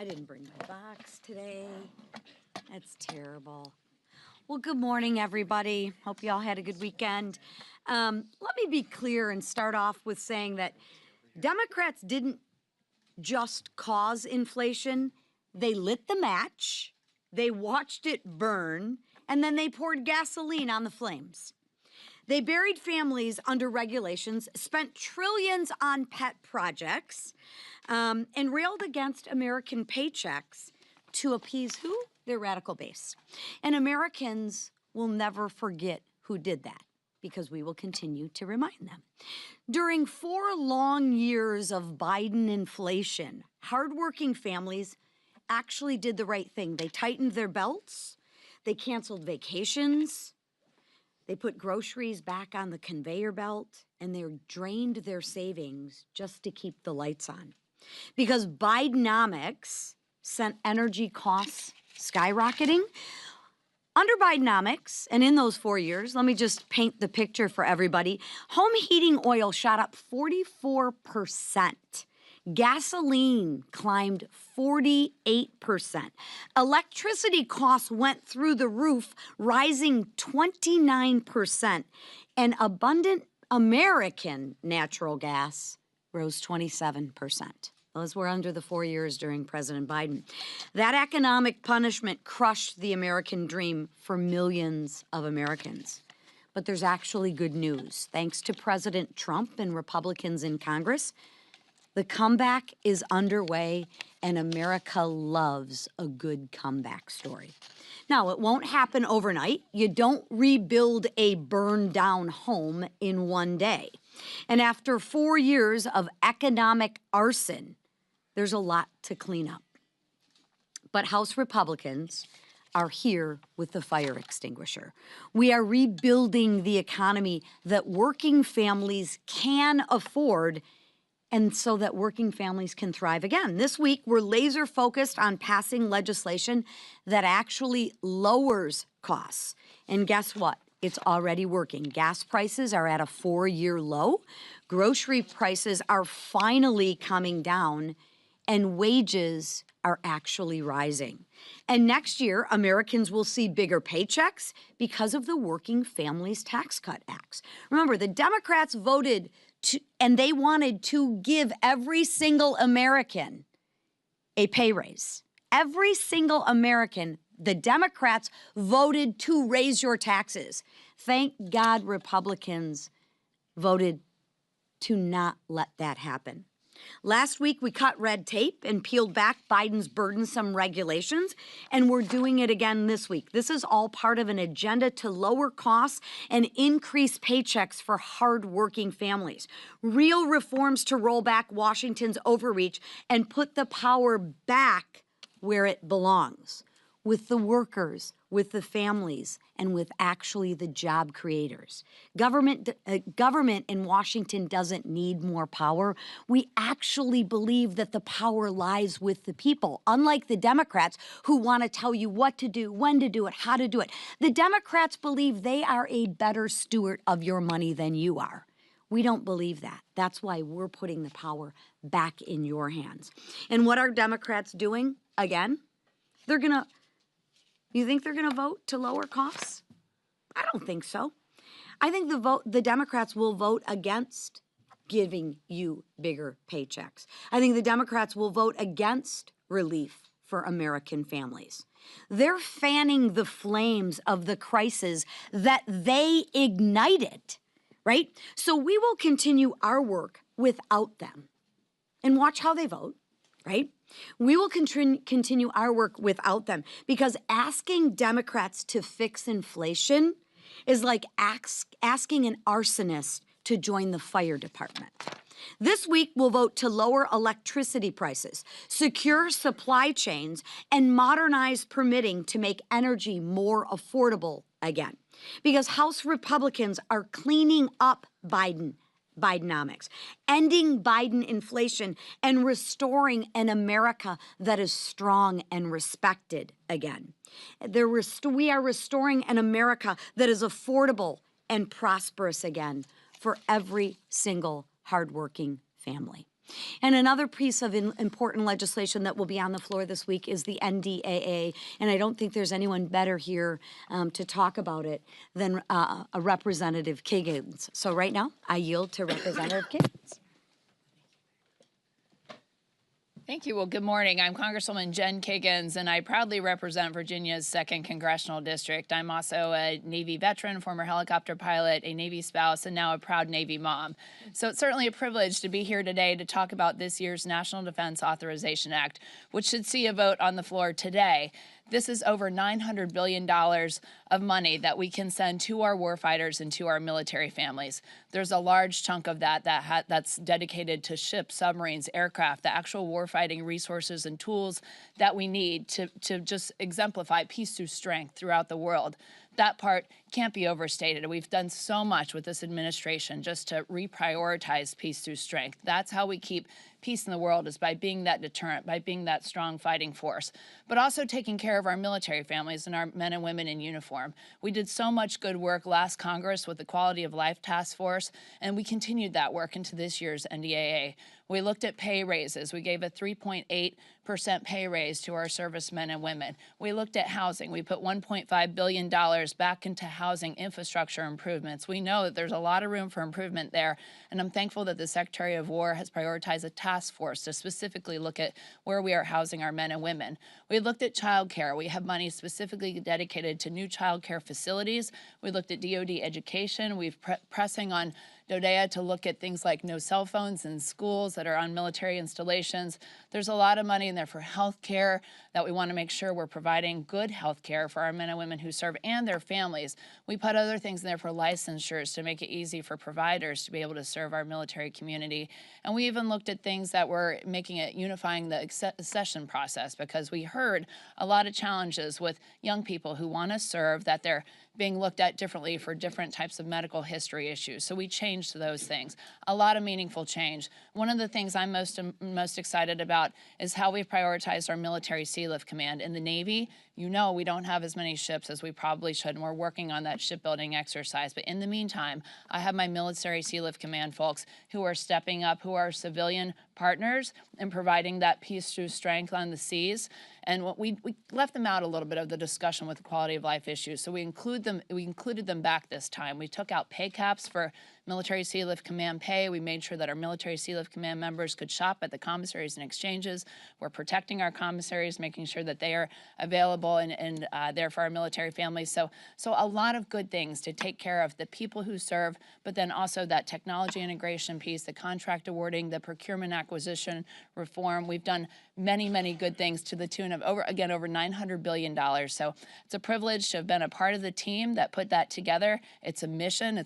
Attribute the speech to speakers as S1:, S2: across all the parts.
S1: I didn't bring my box today. That's terrible. Well, good morning, everybody. Hope you all had a good weekend. Let me be clear and start off with saying that Democrats didn't just cause inflation. They lit the match, they watched it burn, and then they poured gasoline on the flames. They buried families under regulations, spent trillions on pet projects, and railed against American paychecks to appease who? Their radical base. And Americans will never forget who did that because we will continue to remind them. During 4 long years of Biden inflation, hardworking families actually did the right thing. They tightened their belts, they canceled vacations, they put groceries back on the conveyor belt, and they drained their savings just to keep the lights on. Because Bidenomics sent energy costs skyrocketing. Under Bidenomics, and in those 4 years, let me just paint the picture for everybody. Home heating oil shot up 44%. Gasoline climbed 48%. Electricity costs went through the roof, rising 29%. And abundant American natural gas rose 27%. Those were under the 4 years during President Biden. That economic punishment crushed the American dream for millions of Americans. But there's actually good news. Thanks to President Trump and Republicans in Congress, the comeback is underway, and America loves a good comeback story. Now, it won't happen overnight. You don't rebuild a burned down home in one day. And after 4 years of economic arson, there's a lot to clean up. But House Republicans are here with the fire extinguisher. We are rebuilding the economy that working families can afford, and so that working families can thrive again. This week, we're laser focused on passing legislation that actually lowers costs. And guess what? It's already working. Gas prices are at a 4-year low. Grocery prices are finally coming down, and wages are actually rising. And next year, Americans will see bigger paychecks because of the Working Families Tax Cut Acts. Remember, the Democrats voted and they wanted to give every single American a pay raise. Every single American, the Democrats voted to raise your taxes. Thank God Republicans voted to not let that happen. Last week, we cut red tape and peeled back Biden's burdensome regulations, and we're doing it again this week. This is all part of an agenda to lower costs and increase paychecks for hardworking families. Real reforms to roll back Washington's overreach and put the power back where it belongs, with the workers, with the families, and with actually the job creators. Government in Washington doesn't need more power. We actually believe that the power lies with the people, unlike the Democrats who want to tell you what to do, when to do it, how to do it. The Democrats believe they are a better steward of your money than you are. We don't believe that. That's why we're putting the power back in your hands. And what are Democrats doing? Again, you think they're going to vote to lower costs? I don't think so. I think the Democrats will vote against giving you bigger paychecks. I think the Democrats will vote against relief for American families. They're fanning the flames of the crisis that they ignited, right? So we will continue our work without them. And watch how they vote, right? We will continue our work without them, because asking Democrats to fix inflation is like asking an arsonist to join the fire department. This week, we'll vote to lower electricity prices, secure supply chains, and modernize permitting to make energy more affordable again. Because House Republicans are cleaning up Bidenomics, ending Biden inflation, and restoring an America that is strong and respected again. We are restoring an America that is affordable and prosperous again for every single hardworking family. And another piece of important legislation that will be on the floor this week is the NDAA, and I don't think there's anyone better here to talk about it than a Representative Kiggins. So right now, I yield to Representative Kiggins.
S2: Thank you. Well, good morning. I'm Congresswoman Jen Kiggins, and I proudly represent Virginia's 2nd Congressional District. I'm also a Navy veteran, former helicopter pilot, a Navy spouse, and now a proud Navy mom. So it's certainly a privilege to be here today to talk about this year's National Defense Authorization Act, which should see a vote on the floor today. This is over $900 billion of money that we can send to our warfighters and to our military families. There's a large chunk of that's dedicated to ships, submarines, aircraft, the actual warfighting resources and tools that we need to just exemplify peace through strength throughout the world. That part can't be overstated. We've done so much with this administration just to reprioritize peace through strength. That's how we keep peace in the world, is by being that deterrent, by being that strong fighting force, but also taking care of our military families and our men and women in uniform. We did so much good work last Congress with the Quality of Life Task Force, and we continued that work into this year's NDAA. We looked at pay raises. We gave a 3.8% pay raise to our servicemen and women. We looked at housing. We put $1.5 billion back into housing infrastructure improvements. We know that there's a lot of room for improvement there, and I'm thankful that the Secretary of War has prioritized a task force to specifically look at where we are housing our men and women. We looked at child care. We have money specifically dedicated to new child care facilities. We looked at DoD education. We've pressing on DODEA to look at things like no cell phones in schools that are on military installations. There's a lot of money in there for health care that we want to make sure we're providing good health care for our men and women who serve and their families. We put other things in there for licensures to make it easy for providers to be able to serve our military community. And we even looked at things that were making it unifying the accession process, because we heard a lot of challenges with young people who want to serve, that they're being looked at differently for different types of medical history issues. So we changed those things. A lot of meaningful change. One of the things I'm most excited about is how we've prioritized our military sea lift command. In the Navy, you know, we don't have as many ships as we probably should, and we're working on that shipbuilding exercise. But in the meantime, I have my military sea lift command folks who are stepping up, who are civilian partners and providing that peace through strength on the seas. And what we left them out a little bit of the discussion with the quality of life issues. So we included them back this time. We took out pay caps for military sea lift command pay. We made sure that our military sea lift command members could shop at the commissaries and exchanges. We're protecting our commissaries, making sure that they are available and there for our military families. So a lot of good things to take care of the people who serve, but then also that technology integration piece, the contract awarding, the procurement acquisition reform. We've done many, many good things to the tune of over $900 billion. So it's a privilege to have been a part of the team that put that together. It's a mission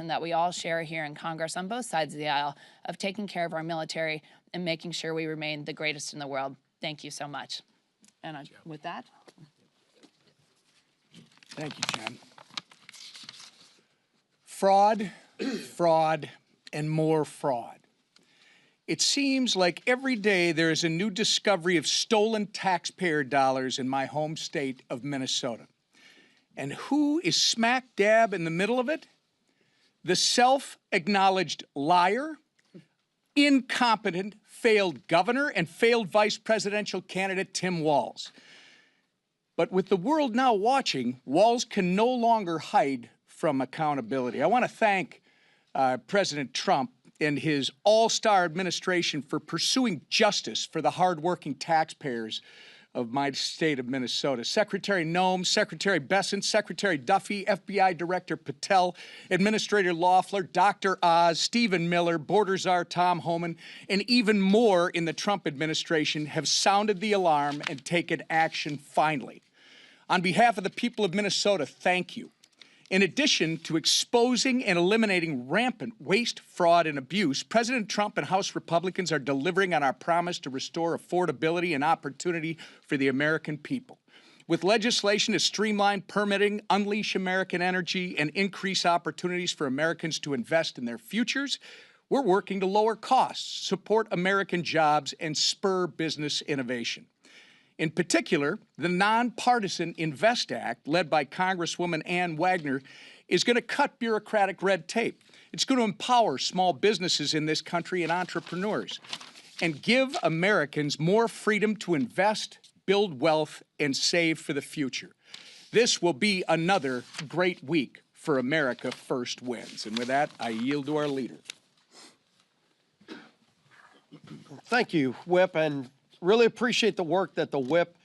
S2: that we all share here in Congress on both sides of the aisle, of taking care of our military and making sure we remain the greatest in the world. Thank you so much. And with that.
S3: Thank you, Jen. Fraud, fraud, and more fraud. It seems like every day there is a new discovery of stolen taxpayer dollars in my home state of Minnesota. And who is smack dab in the middle of it? The self-acknowledged liar, incompetent, failed governor, and failed vice presidential candidate Tim Walz. But with the world now watching, Walz can no longer hide from accountability. I want to thank President Trump and his all-star administration for pursuing justice for the hardworking taxpayers of my state of Minnesota. Secretary Noem, Secretary Bessent, Secretary Duffy, FBI Director Patel, Administrator Loeffler, Dr. Oz, Stephen Miller, Border Czar Tom Homan, and even more in the Trump administration have sounded the alarm and taken action finally. On behalf of the people of Minnesota, thank you. In addition to exposing and eliminating rampant waste, fraud, and abuse, President Trump and House Republicans are delivering on our promise to restore affordability and opportunity for the American people. With legislation to streamline permitting, unleash American energy, and increase opportunities for Americans to invest in their futures, we're working to lower costs, support American jobs, and spur business innovation. In particular, the nonpartisan INVEST Act, led by Congresswoman Ann Wagner, is going to cut bureaucratic red tape. It's going to empower small businesses in this country and entrepreneurs. and give Americans more freedom to invest, build wealth, and save for the future. This will be another great week for America First Wins. And with that, I yield to our leader.
S4: Thank you, Whip, and really appreciate the work that the Whip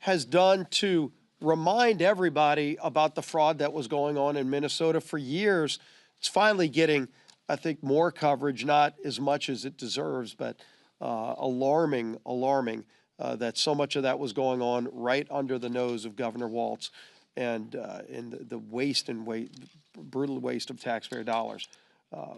S4: has done to remind everybody about the fraud that was going on in Minnesota for years. It's finally getting, I think, more coverage, not as much as it deserves, but alarming that so much of that was going on right under the nose of Governor Walz, and the brutal waste of taxpayer dollars.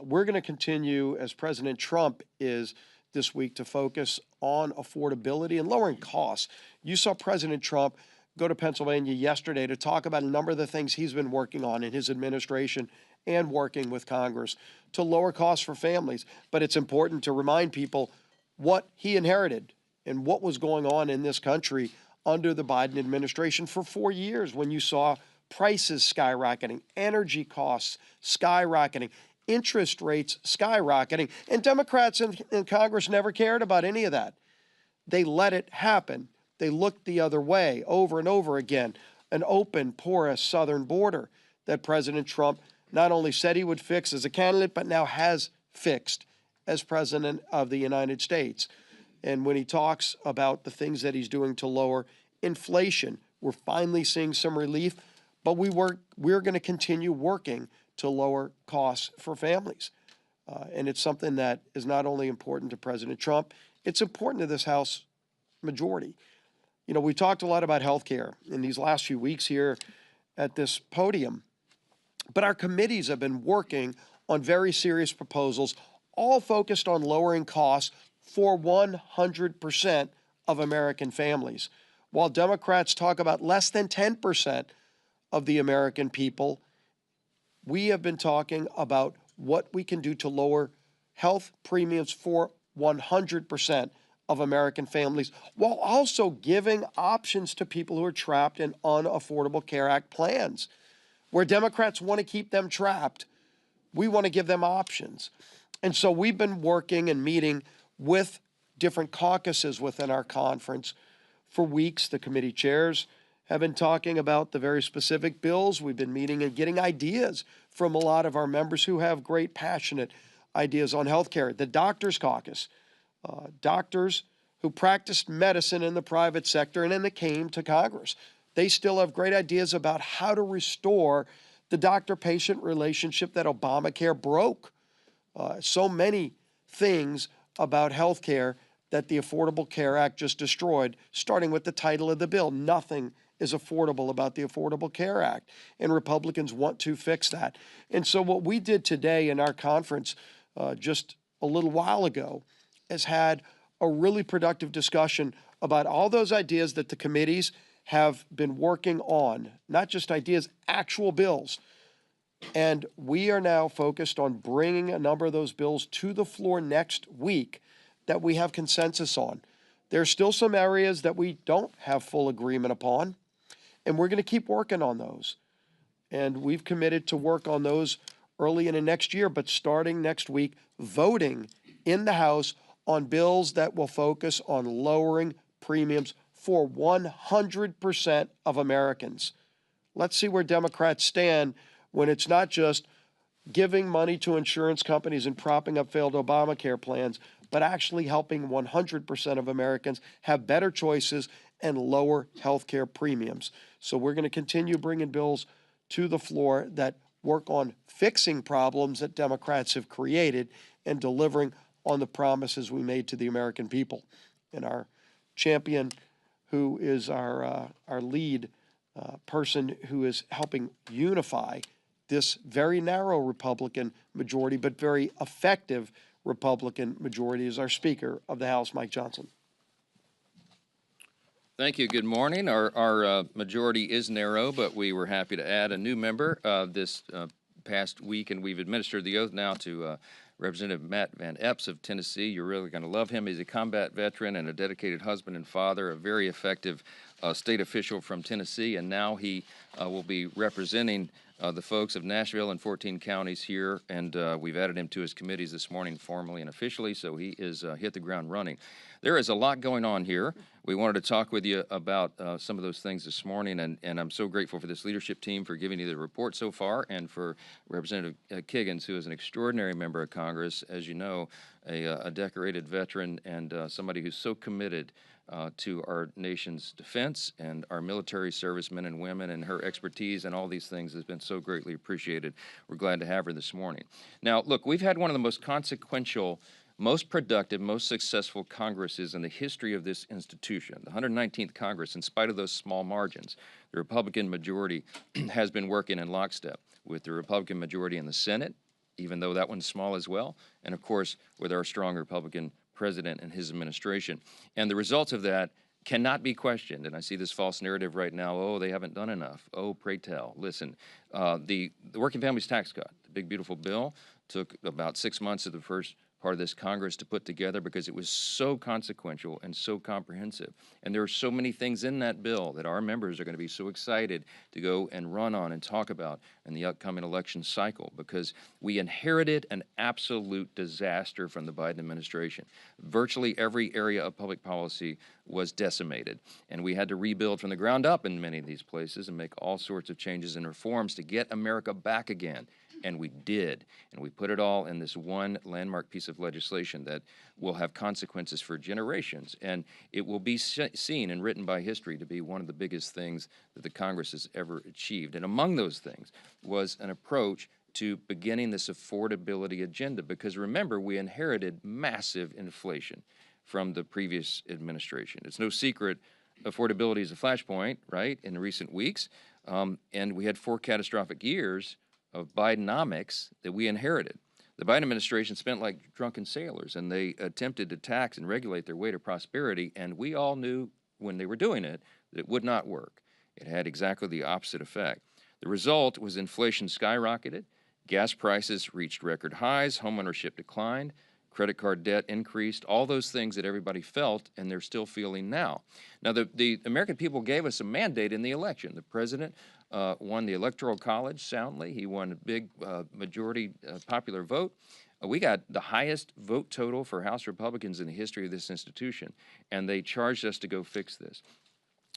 S4: We're going to continue, as President Trump is this week, to focus on affordability and lowering costs. You saw President Trump go to Pennsylvania yesterday to talk about a number of the things he's been working on in his administration and working with Congress to lower costs for families. But it's important to remind people what he inherited and what was going on in this country under the Biden administration for 4 years, when you saw prices skyrocketing, energy costs skyrocketing, interest rates skyrocketing, and Democrats in Congress never cared about any of that. They let it happen. They looked the other way over and over again. An open, porous southern border that President Trump not only said he would fix as a candidate, but now has fixed as President of the United States. And when he talks about the things that he's doing to lower inflation, we're finally seeing some relief, but we're going to continue working to lower costs for families. And it's something that is not only important to President Trump, it's important to this House majority. You know, we talked a lot about health care in these last few weeks here at this podium, but our committees have been working on very serious proposals, all focused on lowering costs for 100% of American families. While Democrats talk about less than 10% of the American people, we have been talking about what we can do to lower health premiums for 100% of American families, while also giving options to people who are trapped in unaffordable Care Act plans. Where Democrats want to keep them trapped, we want to give them options. And so we've been working and meeting with different caucuses within our conference for weeks. The committee chairs have been talking about the very specific bills. We've been meeting and getting ideas from a lot of our members who have great, passionate ideas on health care. The Doctors Caucus, doctors who practiced medicine in the private sector and then they came to Congress. They still have great ideas about how to restore the doctor-patient relationship that Obamacare broke. So many things about health care that the Affordable Care Act just destroyed, starting with the title of the bill. Nothing is affordable about the Affordable Care Act, and Republicans want to fix that. And so what we did today in our conference just a little while ago is had a really productive discussion about all those ideas that the committees have been working on, not just ideas, actual bills. And we are now focused on bringing a number of those bills to the floor next week that we have consensus on. There are still some areas that we don't have full agreement upon, and we're going to keep working on those. And we've committed to work on those early in the next year, but starting next week, voting in the House on bills that will focus on lowering premiums for 100% of Americans. Let's see where Democrats stand when it's not just giving money to insurance companies and propping up failed Obamacare plans, but actually helping 100% of Americans have better choices and lower health care premiums. So we're going to continue bringing bills to the floor that work on fixing problems that Democrats have created and delivering on the promises we made to the American people. And our champion, who is our lead person who is helping unify this very narrow Republican majority, but very effective Republican majority, is our Speaker of the House, Mike Johnson.
S5: Thank you. Good morning. Our majority is narrow, but we were happy to add a new member this past week, and we've administered the oath now to Representative Matt Van Epps of Tennessee. You're really going to love him. He's a combat veteran and a dedicated husband and father, a very effective state official from Tennessee, and now he will be representing the folks of Nashville and 14 counties here, and we've added him to his committees this morning formally and officially, so he is hit the ground running. There is a lot going on here. We wanted to talk with you about some of those things this morning, and I'm so grateful for this leadership team for giving you the report so far, and for Representative Kiggins, who is an extraordinary member of Congress, as you know, a decorated veteran and somebody who's so committed to our nation's defense and our military servicemen and women, and her expertise and all these things has been so greatly appreciated. We're glad to have her this morning. Now, look, we've had one of the most consequential, most productive, most successful Congresses in the history of this institution, the 119th Congress. In spite of those small margins, the Republican majority has been working in lockstep with the Republican majority in the Senate, even though that one's small as well, and of course with our strong Republican president and his administration. And the results of that cannot be questioned. And I see this false narrative right now, oh, they haven't done enough. Oh, pray tell. Listen, the Working Families Tax Cut, the big beautiful bill, took about 6 months of the first part of this Congress to put together because it was so consequential and so comprehensive. And there are so many things in that bill that our members are going to be so excited to go and run on and talk about in the upcoming election cycle, because we inherited an absolute disaster from the Biden administration. Virtually every area of public policy was decimated, and we had to rebuild from the ground up in many of these places and make all sorts of changes and reforms to get America back again. And we did, and we put it all in this one landmark piece of legislation that will have consequences for generations, and it will be seen and written by history to be one of the biggest things that the Congress has ever achieved. And among those things was an approach to beginning this affordability agenda, because remember, we inherited massive inflation from the previous administration. It's no secret affordability is a flashpoint, right, in recent weeks, and we had 4 catastrophic years of Bidenomics that we inherited. The Biden administration spent like drunken sailors, and they attempted to tax and regulate their way to prosperity, and we all knew when they were doing it that it would not work. It had exactly the opposite effect. The result was inflation skyrocketed, gas prices reached record highs, homeownership declined, credit card debt increased, all those things that everybody felt and they're still feeling now. Now, the American people gave us a mandate in the election. The president won the Electoral College soundly. He won a big majority popular vote. We got the highest vote total for House Republicans in the history of this institution, and they charged us to go fix this.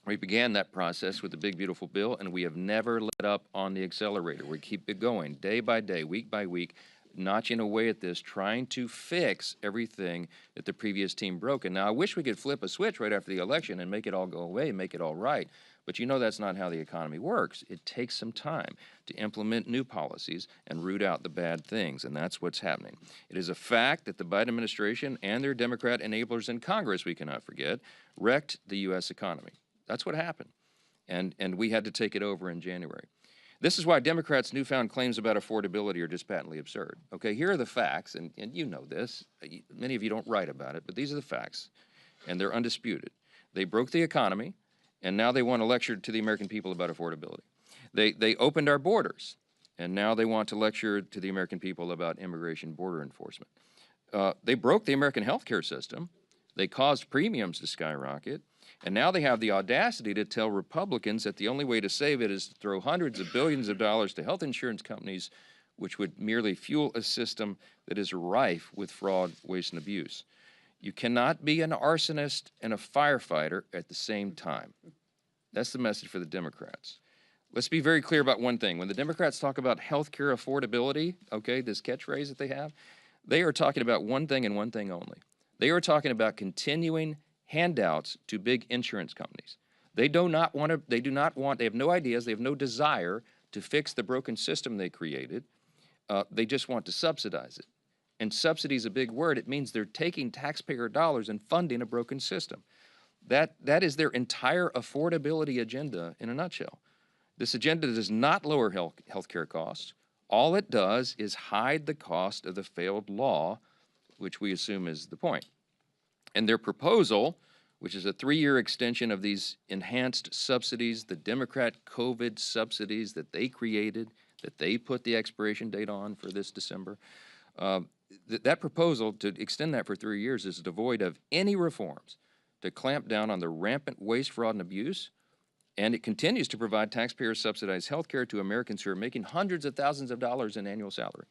S5: We began that process with the big, beautiful bill, and we have never let up on the accelerator. We keep it going day by day, week by week, notching away at this, trying to fix everything that the previous team broke. And now I wish we could flip a switch right after the election and make it all go away and make it all right. But you know that's not how the economy works. It takes some time to implement new policies and root out the bad things, and that's what's happening. It is a fact that the Biden administration and their Democrat enablers in Congress, we cannot forget, wrecked the U.S. economy. That's what happened, and we had to take it over in January. This is why Democrats' newfound claims about affordability are just patently absurd. Okay, here are the facts, and you know this. Many of you don't write about it, but these are the facts, and they're undisputed. They broke the economy, and now they want to lecture to the American people about affordability. They opened our borders, and now they want to lecture to the American people about immigration border enforcement. They broke the American health care system. They caused premiums to skyrocket. And now they have the audacity to tell Republicans that the only way to save it is to throw hundreds of billions of dollars to health insurance companies, which would merely fuel a system that is rife with fraud, waste, and abuse. You cannot be an arsonist and a firefighter at the same time. That's the message for the Democrats. Let's be very clear about one thing. When the Democrats talk about health care affordability, okay, this catchphrase that they are talking about one thing and one thing only. They are talking about continuing handouts to big insurance companies. They have no ideas, they have no desire to fix the broken system they created. They just want to subsidize it. And subsidy is a big word. It means they're taking taxpayer dollars and funding a broken system. That is their entire affordability agenda in a nutshell. This agenda does not lower health care costs. All it does is hide the cost of the failed law, which we assume is the point. And their proposal, which is a 3-year extension of these enhanced subsidies, the Democrat COVID subsidies that they created, that they put the expiration date on for this December, that proposal to extend that for 3 years is devoid of any reforms to clamp down on the rampant waste, fraud, and abuse And it continues to provide taxpayer-subsidized health care to Americans who are making hundreds of thousands of dollars in annual salary.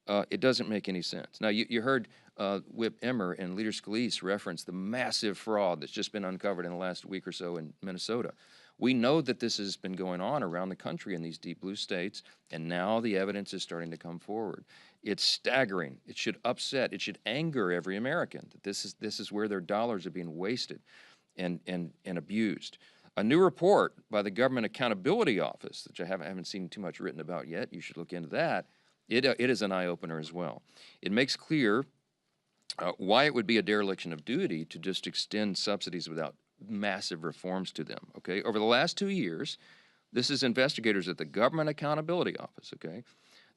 S5: It doesn't make any sense. Now, you heard Whip Emmer and Leader Scalise reference the massive fraud that's just been uncovered in the last week or so in Minnesota. We know that this has been going on around the country in these deep blue states, and now the evidence is starting to come forward. It's staggering. It should upset, it should anger every American that this is where their dollars are being wasted and abused. A new report by the Government Accountability Office, which I haven't seen too much written about yet, you should look into that. It is an eye-opener as well. It makes clear why it would be a dereliction of duty to just extend subsidies without massive reforms to them, okay? Over the last 2 years, this is investigators at the Government Accountability Office, okay?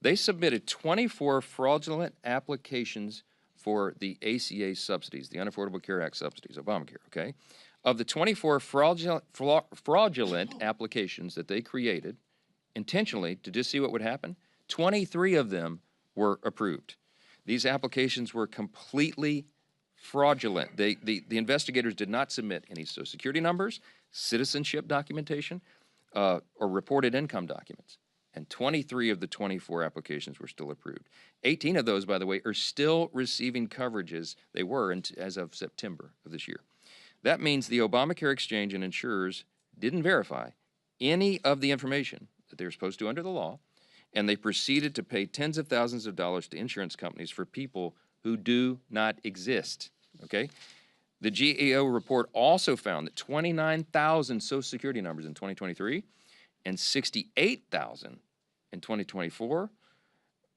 S5: They submitted 24 fraudulent applications for the ACA subsidies, the Unaffordable Care Act subsidies, Obamacare, okay? Of the 24 fraudulent applications that they created intentionally to just see what would happen, 23 of them were approved. These applications were completely fraudulent. The investigators did not submit any Social Security numbers, citizenship documentation, or reported income documents. And 23 of the 24 applications were still approved. 18 of those, by the way, are still receiving coverages they were as of September of this year. That means the Obamacare exchange and insurers didn't verify any of the information that they were supposed to under the law, and they proceeded to pay tens of thousands of dollars to insurance companies for people who do not exist, okay? The GAO report also found that 29,000 Social Security numbers in 2023 and 68,000 in 2024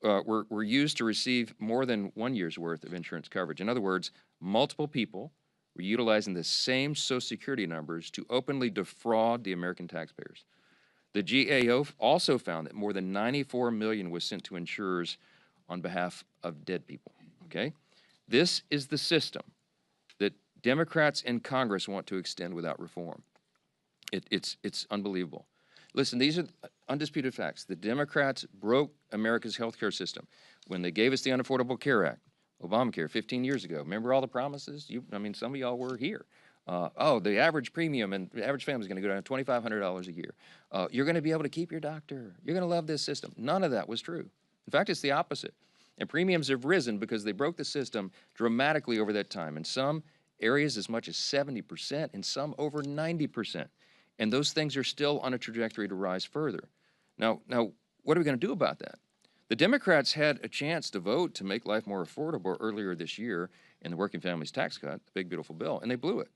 S5: were used to receive more than 1 year's worth of insurance coverage. In other words, multiple people were utilizing the same Social Security numbers to openly defraud the American taxpayers. The GAO also found that more than $94 million was sent to insurers on behalf of dead people, okay? This is the system that Democrats in Congress want to extend without reform. It's unbelievable. Listen, these are undisputed facts. The Democrats broke America's healthcare system when they gave us the Unaffordable Care Act, Obamacare, 15 years ago. Remember all the promises? Some of y'all were here. The average premium and the average family is going to go down to $2,500 a year. You're going to be able to keep your doctor. You're going to love this system. None of that was true. In fact, it's the opposite. And premiums have risen because they broke the system dramatically over that time. In some areas, as much as 70%, in some over 90%. And those things are still on a trajectory to rise further. Now, what are we going to do about that? The Democrats had a chance to vote to make life more affordable earlier this year in the Working Families Tax Cut, the big, beautiful bill, and they blew it.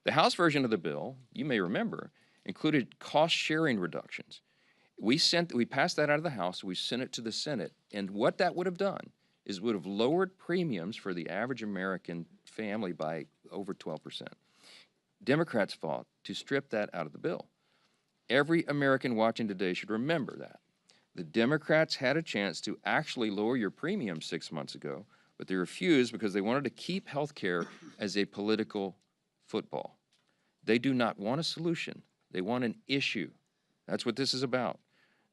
S5: The House version of the bill, you may remember, included cost-sharing reductions. We passed that out of the House, we sent it to the Senate, and what that would have done is would have lowered premiums for the average American family by over 12%. Democrats fought to strip that out of the bill. Every American watching today should remember that. The Democrats had a chance to actually lower your premium 6 months ago, but they refused because they wanted to keep health care as a political football. They do not want a solution. They want an issue. That's what this is about.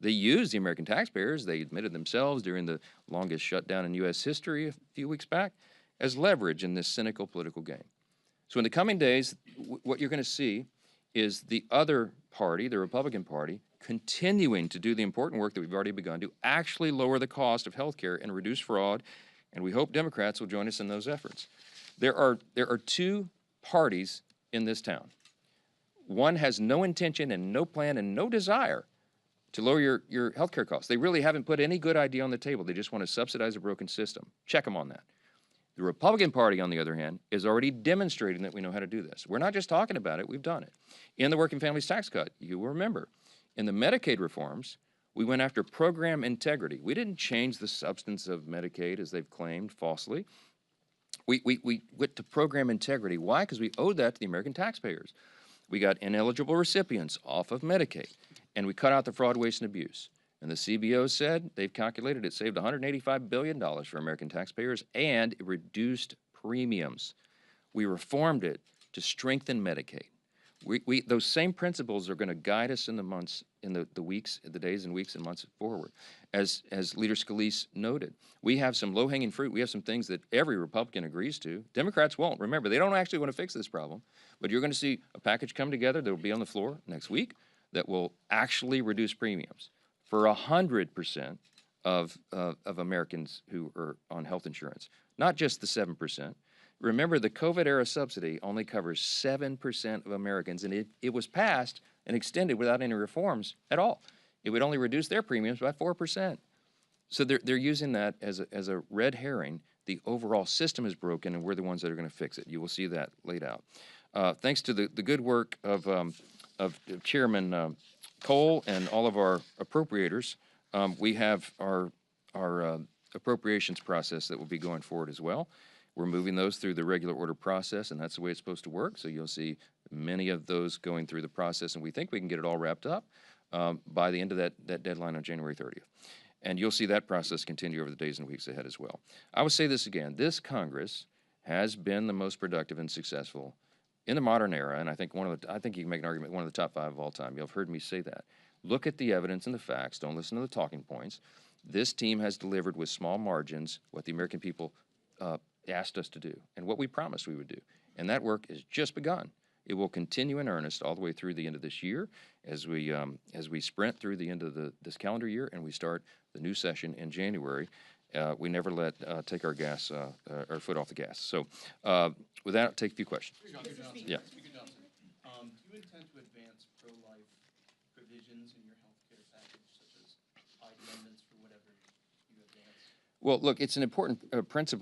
S5: They use the American taxpayers, they admitted themselves during the longest shutdown in U.S. history a few weeks back, as leverage in this cynical political game. So in the coming days, what you're going to see is the other party, the Republican Party, continuing to do the important work that we've already begun to actually lower the cost of health care and reduce fraud, and we hope Democrats will join us in those efforts. There are two parties in this town. One has no intention and no plan and no desire to lower your health care costs. They really haven't put any good idea on the table. They just want to subsidize a broken system. Check them on that. The Republican Party, on the other hand, is already demonstrating that we know how to do this. We're not just talking about it, we've done it. In the Working Families Tax Cut, you will remember, in the Medicaid reforms, we went after program integrity. We didn't change the substance of Medicaid, as they've claimed falsely. We went to program integrity. Why? Because we owed that to the American taxpayers. We got ineligible recipients off of Medicaid, and we cut out the fraud, waste, and abuse. And the CBO said they've calculated it saved $185 billion for American taxpayers, and it reduced premiums. We reformed it to strengthen Medicaid. Those same principles are going to guide us in the months, in the days and weeks and months forward. As Leader Scalise noted, we have some low-hanging fruit. We have some things that every Republican agrees to. Democrats won't. Remember, they don't actually want to fix this problem. But you're going to see a package come together that will be on the floor next week that will actually reduce premiums for 100% of Americans who are on health insurance, not just the 7%. Remember, the COVID-era subsidy only covers 7% of Americans, and it was passed and extended without any reforms at all. It would only reduce their premiums by 4%. So they're using that as a red herring. The overall system is broken, and we're the ones that are going to fix it. You will see that laid out. Thanks to the good work of Chairman Cole and all of our appropriators, we have our appropriations process that will be going forward as well. We're moving those through the regular order process, and that's the way it's supposed to work. So you'll see many of those going through the process, and we think we can get it all wrapped up by the end of that deadline on January 30th. And you'll see that process continue over the days and weeks ahead as well. I will say this again. This Congress has been the most productive and successful in the modern era, and I think you can make an argument, one of the top 5 of all time. You'll have heard me say that. Look at the evidence and the facts. Don't listen to the talking points. This team has delivered with small margins what the American people asked us to do and what we promised we would do. And that work has just begun. It will continue in earnest all the way through the end of this year as we sprint through the end of this calendar year and we start the new session in January. We never take our foot off the gas. So with that, I'll take a few questions. Yeah.
S6: Speaker Johnson, do you intend to advance pro-life provisions in your health care package, such as amendments for whatever you advance?
S5: Well, look, it's an important principle